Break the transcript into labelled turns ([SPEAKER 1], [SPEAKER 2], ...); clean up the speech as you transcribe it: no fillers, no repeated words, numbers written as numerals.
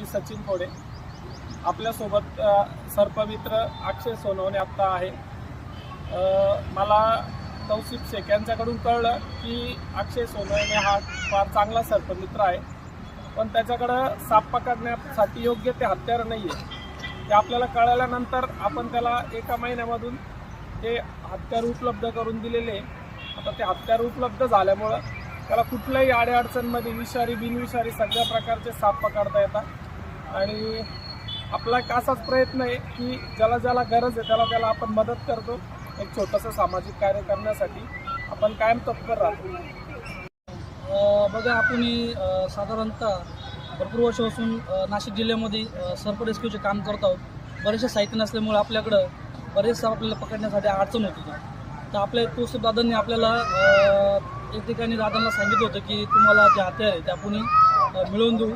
[SPEAKER 1] सचिन खोडे. आपल्यासोबत सर्पमित्र अक्षय सोनवणे आत्ता आहे. मला तौसिफ शेख यांच्याकडून कळलं की अक्षय सोनवणे हा फार चांगला सर्पमित्र आहे, पण त्याच्याकडं साप पकडण्यासाठी योग्य ते हत्यार नाही आहे. ते आपल्याला कळल्यानंतर आपण त्याला 1 महिन्यामधून ते हत्यार उपलब्ध करून दिलेले. आता ते हत्यार उपलब्ध झाल्यामुळं त्याला कुठल्याही अडचणमध्ये विषारी बिनविषारी सगळ्या प्रकारचे साप पकडता येतात. आणि आपला एक असाच प्रयत्न आहे की ज्याला ज्याला गरज आहे त्याला आपण मदत करतो. एक छोटंसं सामाजिक कार्य करण्यासाठी आपण कायम तत्पर राहतो.
[SPEAKER 2] बघा, आपण साधारणतः भरपूर वर्षापासून नाशिक जिल्ह्यामध्ये सर्प रेस्क्यूचे काम करत आहोत. बरेचसे साहित्य नसल्यामुळे आपल्याकडं बरेच साप आपल्याला पकडण्यासाठी अडचण होती. तर आपल्या तोसिफ दादांनी आपल्याला एक ठिकाणी दादांना सांगितलं होतं की तुम्हाला जे हत्यार आहे ते आपण मिळवून देऊ.